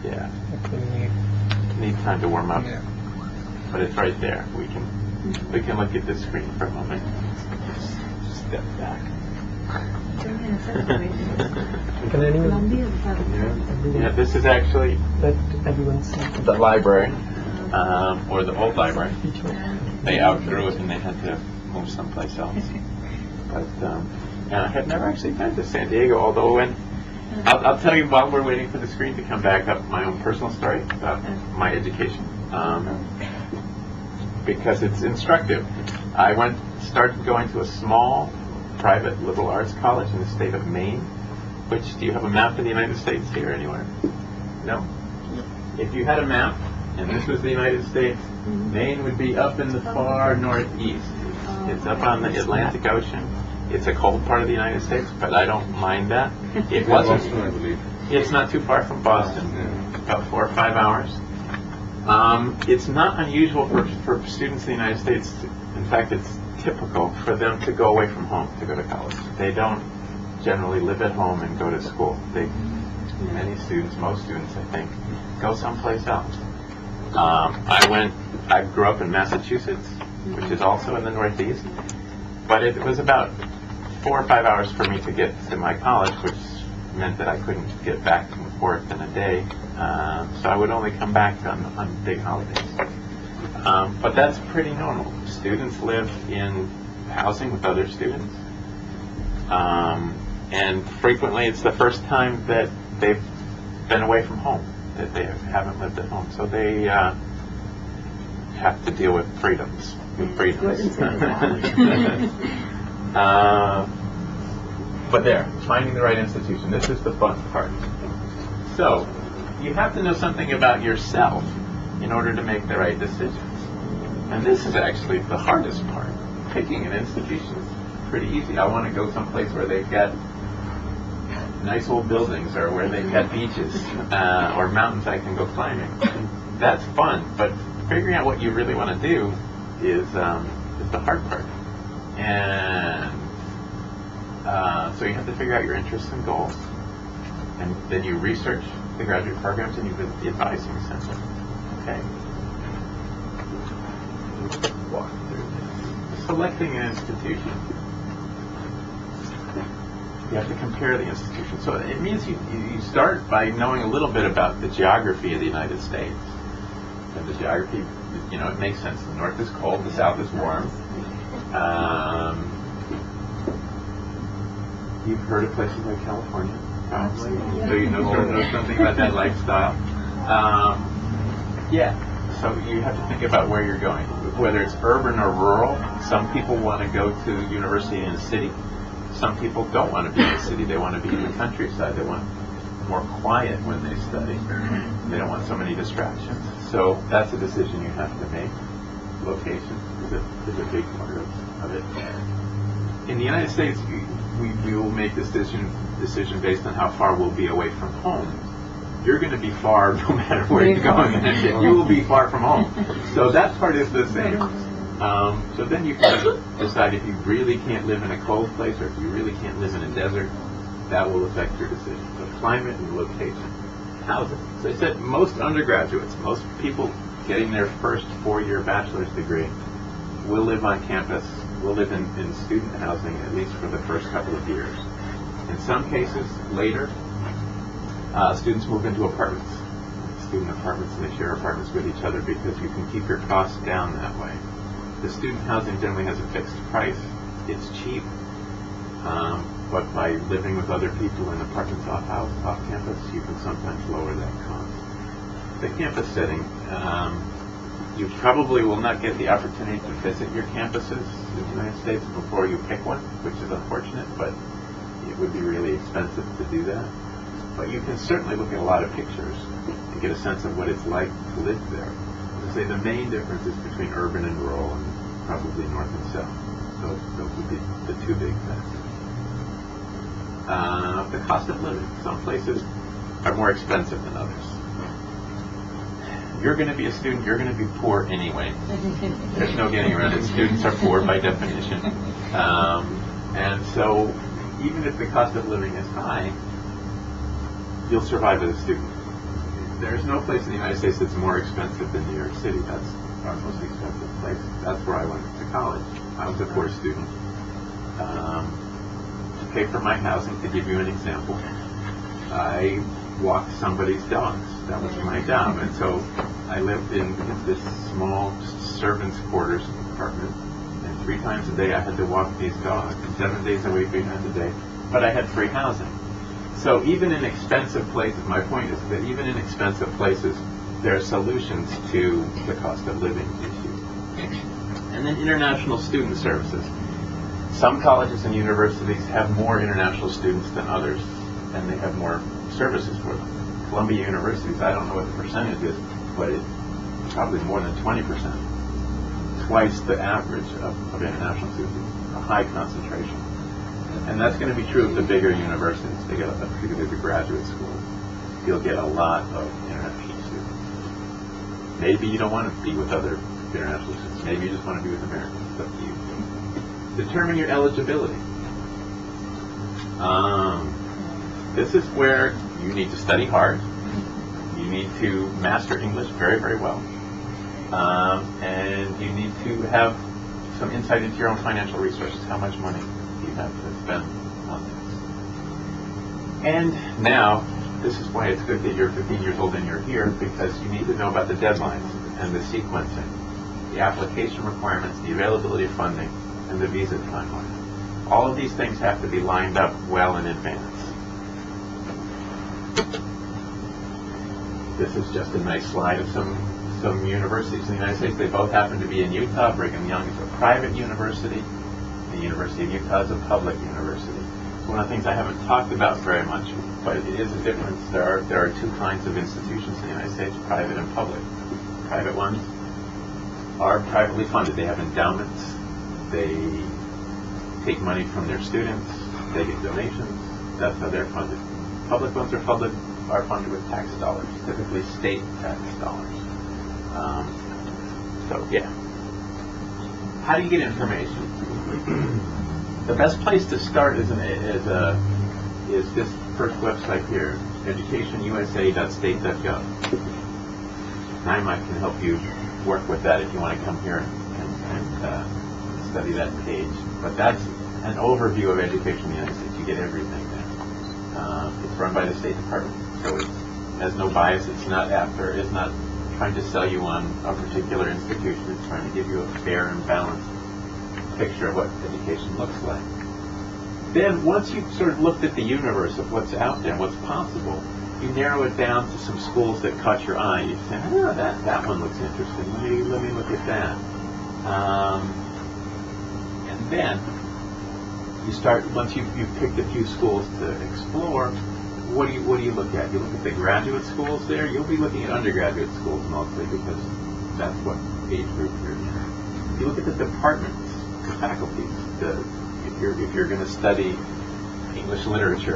Yeah. Okay. Need time to warm up. Yeah. But it's right there. We can look at this screen for a moment. Just step back. Can anyone Yeah, this is actually let everyone see? the library, or the old library. They outgrew it and they had to move someplace else. But and I had never actually been to San Diego, although when I'll tell you while we're waiting for the screen to come back up my own personal story about my education, because it's instructive. I started going to a small private liberal arts college in the state of Maine. Which, do you have a map of the United States here anywhere? No? If you had a map, and this was the United States, Maine would be up in the far northeast. It's up on the Atlantic Ocean. It's a cold part of the United States, but I don't mind that. It wasn't. Boston, I believe. It's not too far from Boston, about 4 or 5 hours. It's not unusual for students in the United States. In fact, it's typical for them to go away from home to go to college. They don't generally live at home and go to school. Many students, most students, I think, go someplace else. I grew up in Massachusetts, which is also in the Northeast, but it was about 4 or 5 hours for me to get to my college, which meant that I couldn't get back and forth in a day. So I would only come back on big holidays. But that's pretty normal. Students live in housing with other students. And frequently it's the first time that they've been away from home, that they haven't lived at home. So they have to deal with freedoms. But there, finding the right institution. This is the fun part. So, you have to know something about yourself in order to make the right decisions. And this is actually the hardest part. Picking an institution is pretty easy. I want to go someplace where they've got nice old buildings, or where they've got beaches, or mountains I can go climbing. That's fun, but figuring out what you really want to do is the hard part. And so you have to figure out your interests and goals, and then you research the graduate programs and you do the advising essentially. Okay. Walk through this. Selecting an institution. You have to compare the institution. So it means you start by knowing a little bit about the geography of the United States. And the geography, it makes sense. The north is cold, the south is warm. You've heard of places like California, probably. So you know something about that lifestyle. So you have to think about where you're going, whether it's urban or rural. Some people want to go to university in a city. Some people don't want to be in the city. They want to be in the countryside. They want more quiet when they study. They don't want so many distractions. So that's a decision you have to make. Location is a big part of it. In the United States, we will make this decision based on how far we'll be away from home. You're going to be far no matter where you're going. You will be far from home. So that part is the same. So then you can decide if you really can't live in a cold place, or if you really can't live in a desert. That will affect your decision. So climate and location. Housing. So I said most undergraduates, most people getting their first 4-year bachelor's degree will live on campus, will live in student housing at least for the first couple of years. In some cases, later, students move into apartments. Student apartments, and they share apartments with each other because you can keep your costs down that way. The student housing generally has a fixed price. It's cheap. But by living with other people in apartments off campus, you can sometimes lower that cost. The campus setting, you probably will not get the opportunity to visit your campuses in the United States before you pick one, which is unfortunate, but it would be really expensive to do that. But you can certainly look at a lot of pictures to get a sense of what it's like to live there. As I say, the main difference is between urban and rural, and probably north and south. So those would be the two big factors. The cost of living. Some places are more expensive than others. You're going to be a student, you're going to be poor anyway. There's no getting around it. Students are poor by definition. And so even if the cost of living is high, you'll survive as a student. there's no place in the United States that's more expensive than New York City. That's our most expensive place. That's where I went to college. I was a poor student. To pay for my housing, to give you an example, I walked somebody's dogs. That was my job. And so I lived in this small servants' quarters apartment, and 3 times a day I had to walk these dogs, 7 days a week, 3 times a day, but I had free housing. So even in expensive places, my point is that even in expensive places, there are solutions to the cost of living issue. And then international student services. Some colleges and universities have more international students than others, and they have more services for them. Columbia University's, I don't know what the percentage is, but it's probably more than 20%. Twice the average of international students, a high concentration. And that's going to be true of the bigger universities. They get, particularly the graduate schools, you'll get a lot of international students. Maybe you don't want to be with other international students. Maybe you just want to be with Americans. It's up to you. Determine your eligibility. This is where you need to study hard. You need to master English very, very well. And you need to have some insight into your own financial resources. How much money do you have to spend on this? And now, this is why it's good that you're 15 years old and you're here, because you need to know about the deadlines and the sequencing, the application requirements, the availability of funding, and the visa timeline. All of these things have to be lined up well in advance. This is just a nice slide of some universities in the United States. They both happen to be in Utah. Brigham Young is a private university. The University of Utah is a public university. One of the things I haven't talked about very much, but it is a difference. There are 2 kinds of institutions in the United States, private and public. Private ones are privately funded. They have endowments. They take money from their students. They get donations. That's how they're funded. Public ones are funded with tax dollars, typically state tax dollars. So yeah. How do you get information? The best place to start is this first website here, educationusa.state.gov. NIMAC can help you work with that if you want to come here and study that page. But that's an overview of education in the United States. You get everything there. It's run by the State Department, so it has no bias. It's not trying to sell you on a particular institution. It's trying to give you a fair and balanced picture of what education looks like. Then once you've sort of looked at the universe of what's out there, what's possible, you narrow it down to some schools that caught your eye. You say, oh, that one looks interesting. Let me look at that. And then you start, once you've picked a few schools to explore, what do you look at? You look at the graduate schools there. You'll be looking at undergraduate schools mostly, because that's what age group you're in. You look at the departments, the faculties. If you're going to study English literature,